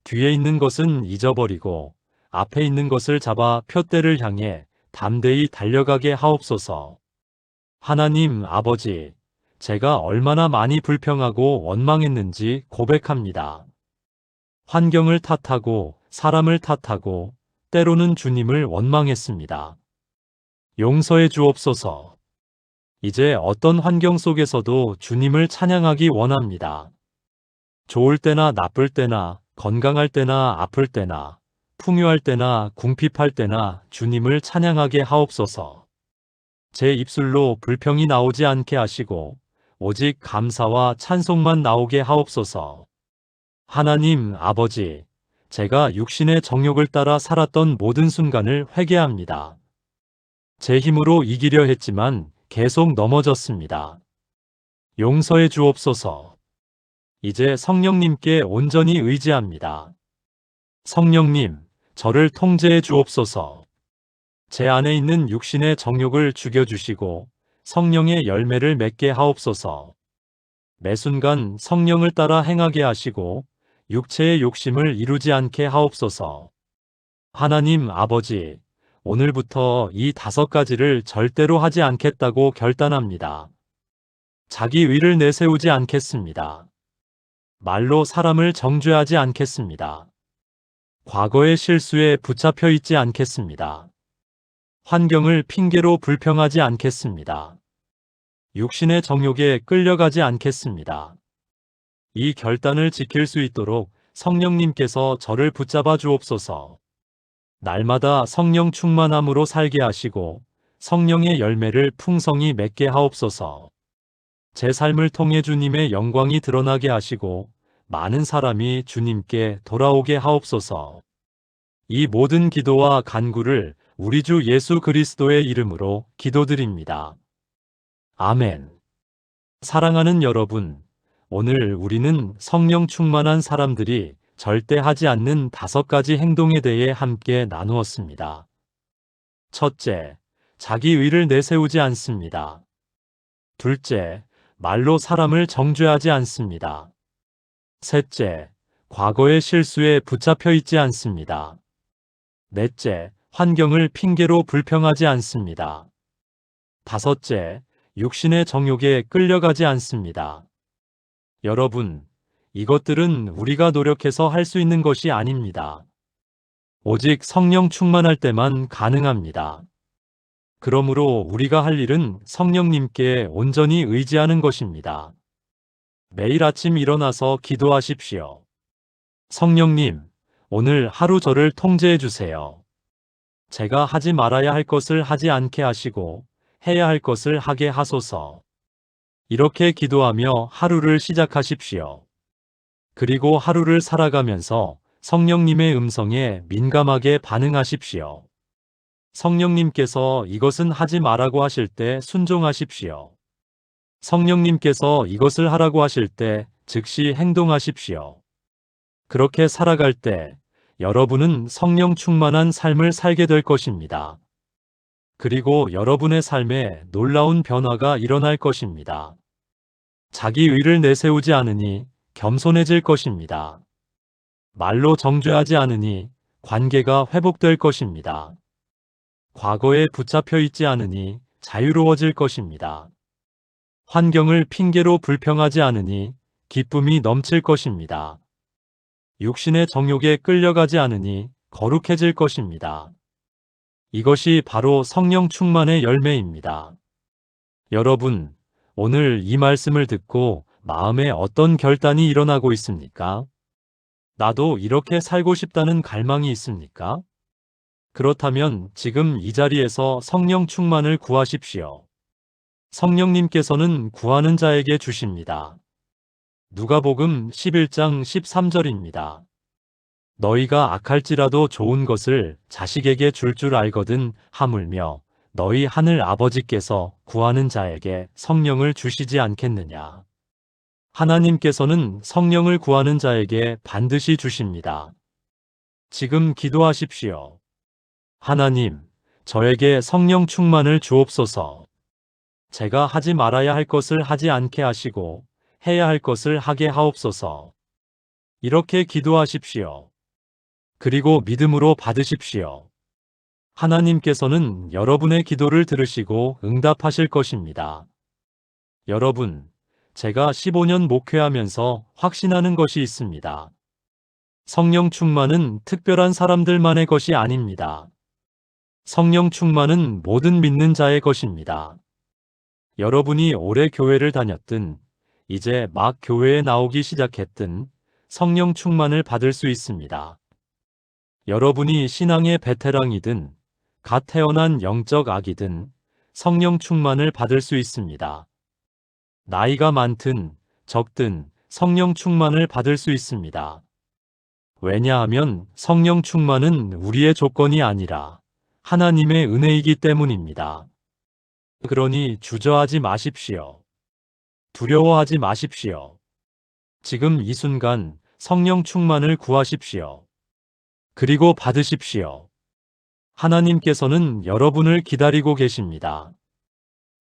뒤에 있는 것은 잊어버리고 앞에 있는 것을 잡아 표대를 향해 담대히 달려가게 하옵소서. 하나님 아버지, 제가 얼마나 많이 불평하고 원망했는지 고백합니다. 환경을 탓하고 사람을 탓하고 때로는 주님을 원망했습니다. 용서해 주옵소서. 이제 어떤 환경 속에서도 주님을 찬양하기 원합니다. 좋을 때나 나쁠 때나 건강할 때나 아플 때나 풍요할 때나 궁핍할 때나 주님을 찬양하게 하옵소서. 제 입술로 불평이 나오지 않게 하시고 오직 감사와 찬송만 나오게 하옵소서. 하나님 아버지, 제가 육신의 정욕을 따라 살았던 모든 순간을 회개합니다. 제 힘으로 이기려 했지만 계속 넘어졌습니다. 용서해 주옵소서. 이제 성령님께 온전히 의지합니다. 성령님, 저를 통제해 주옵소서. 제 안에 있는 육신의 정욕을 죽여주시고 성령의 열매를 맺게 하옵소서. 매 순간 성령을 따라 행하게 하시고 육체의 욕심을 이루지 않게 하옵소서. 하나님 아버지, 오늘부터 이 5가지를 절대로 하지 않겠다고 결단합니다. 자기 의를 내세우지 않겠습니다. 말로 사람을 정죄하지 않겠습니다. 과거의 실수에 붙잡혀 있지 않겠습니다. 환경을 핑계로 불평하지 않겠습니다. 육신의 정욕에 끌려가지 않겠습니다. 이 결단을 지킬 수 있도록 성령님께서 저를 붙잡아 주옵소서. 날마다 성령 충만함으로 살게 하시고 성령의 열매를 풍성히 맺게 하옵소서. 제 삶을 통해 주님의 영광이 드러나게 하시고 많은 사람이 주님께 돌아오게 하옵소서. 이 모든 기도와 간구를 우리 주 예수 그리스도의 이름으로 기도드립니다. 아멘. 사랑하는 여러분, 오늘 우리는 성령 충만한 사람들이 절대 하지 않는 5가지 행동에 대해 함께 나누었습니다. 첫째, 자기 의를 내세우지 않습니다. 둘째, 말로 사람을 정죄하지 않습니다. 셋째, 과거의 실수에 붙잡혀 있지 않습니다. 넷째, 환경을 핑계로 불평하지 않습니다. 다섯째, 육신의 정욕에 끌려가지 않습니다. 여러분, 이것들은 우리가 노력해서 할 수 있는 것이 아닙니다. 오직 성령 충만할 때만 가능합니다. 그러므로 우리가 할 일은 성령님께 온전히 의지하는 것입니다. 매일 아침 일어나서 기도하십시오. 성령님, 오늘 하루 저를 통제해 주세요. 제가 하지 말아야 할 것을 하지 않게 하시고 해야 할 것을 하게 하소서. 이렇게 기도하며 하루를 시작하십시오. 그리고 하루를 살아가면서 성령님의 음성에 민감하게 반응하십시오. 성령님께서 이것은 하지 말라고 하실 때 순종하십시오. 성령님께서 이것을 하라고 하실 때 즉시 행동하십시오. 그렇게 살아갈 때 여러분은 성령 충만한 삶을 살게 될 것입니다. 그리고 여러분의 삶에 놀라운 변화가 일어날 것입니다. 자기 의를 내세우지 않으니 겸손해질 것입니다. 말로 정죄하지 않으니 관계가 회복될 것입니다. 과거에 붙잡혀 있지 않으니 자유로워질 것입니다. 환경을 핑계로 불평하지 않으니 기쁨이 넘칠 것입니다. 육신의 정욕에 끌려가지 않으니 거룩해질 것입니다. 이것이 바로 성령 충만의 열매입니다. 여러분, 오늘 이 말씀을 듣고 마음에 어떤 결단이 일어나고 있습니까? 나도 이렇게 살고 싶다는 갈망이 있습니까? 그렇다면 지금 이 자리에서 성령 충만을 구하십시오. 성령님께서는 구하는 자에게 주십니다. 누가복음 11장 13절입니다. 너희가 악할지라도 좋은 것을 자식에게 줄 알거든 하물며 너희 하늘 아버지께서 구하는 자에게 성령을 주시지 않겠느냐. 하나님께서는 성령을 구하는 자에게 반드시 주십니다. 지금 기도하십시오. 하나님, 저에게 성령 충만을 주옵소서. 제가 하지 말아야 할 것을 하지 않게 하시고 해야 할 것을 하게 하옵소서. 이렇게 기도하십시오. 그리고 믿음으로 받으십시오. 하나님께서는 여러분의 기도를 들으시고 응답하실 것입니다. 여러분, 제가 15년 목회하면서 확신하는 것이 있습니다. 성령 충만은 특별한 사람들만의 것이 아닙니다. 성령 충만은 모든 믿는 자의 것입니다. 여러분이 오래 교회를 다녔든 이제 막 교회에 나오기 시작했든 성령 충만을 받을 수 있습니다. 여러분이 신앙의 베테랑이든 갓 태어난 영적 아기든 성령 충만을 받을 수 있습니다. 나이가 많든 적든 성령 충만을 받을 수 있습니다. 왜냐하면 성령 충만은 우리의 조건이 아니라 하나님의 은혜이기 때문입니다. 그러니 주저하지 마십시오. 두려워하지 마십시오. 지금 이 순간 성령 충만을 구하십시오. 그리고 받으십시오. 하나님께서는 여러분을 기다리고 계십니다.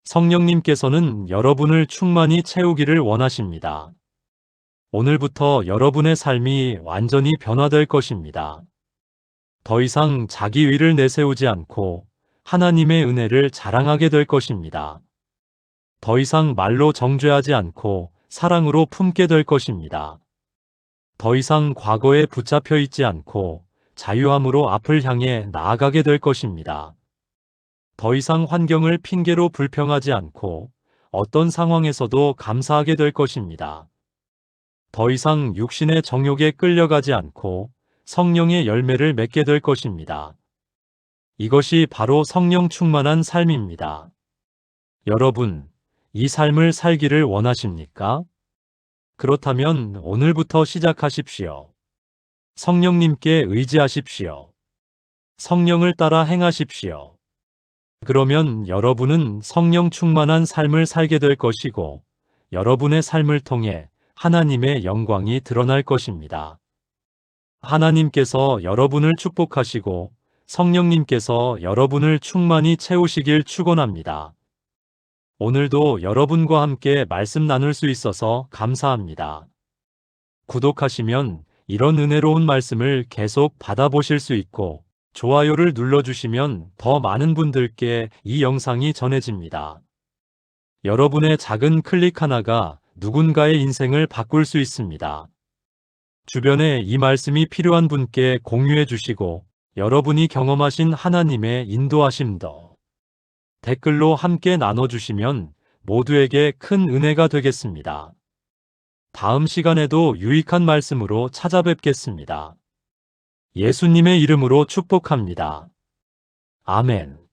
성령님께서는 여러분을 충만히 채우기를 원하십니다. 오늘부터 여러분의 삶이 완전히 변화될 것입니다. 더 이상 자기 의를 내세우지 않고 하나님의 은혜를 자랑하게 될 것입니다. 더 이상 말로 정죄하지 않고 사랑으로 품게 될 것입니다. 더 이상 과거에 붙잡혀 있지 않고 자유함으로 앞을 향해 나아가게 될 것입니다. 더 이상 환경을 핑계로 불평하지 않고 어떤 상황에서도 감사하게 될 것입니다. 더 이상 육신의 정욕에 끌려가지 않고 성령의 열매를 맺게 될 것입니다. 이것이 바로 성령 충만한 삶입니다. 여러분, 이 삶을 살기를 원하십니까? 그렇다면 오늘부터 시작하십시오. 성령님께 의지하십시오. 성령을 따라 행하십시오. 그러면 여러분은 성령 충만한 삶을 살게 될 것이고, 여러분의 삶을 통해 하나님의 영광이 드러날 것입니다. 하나님께서 여러분을 축복하시고 성령님께서 여러분을 충만히 채우시길 축원합니다. 오늘도 여러분과 함께 말씀 나눌 수 있어서 감사합니다. 구독하시면 이런 은혜로운 말씀을 계속 받아보실 수 있고, 좋아요를 눌러주시면 더 많은 분들께 이 영상이 전해집니다. 여러분의 작은 클릭 하나가 누군가의 인생을 바꿀 수 있습니다. 주변에 이 말씀이 필요한 분께 공유해 주시고, 여러분이 경험하신 하나님의 인도하심도 댓글로 함께 나눠주시면 모두에게 큰 은혜가 되겠습니다. 다음 시간에도 유익한 말씀으로 찾아뵙겠습니다. 예수님의 이름으로 축복합니다. 아멘.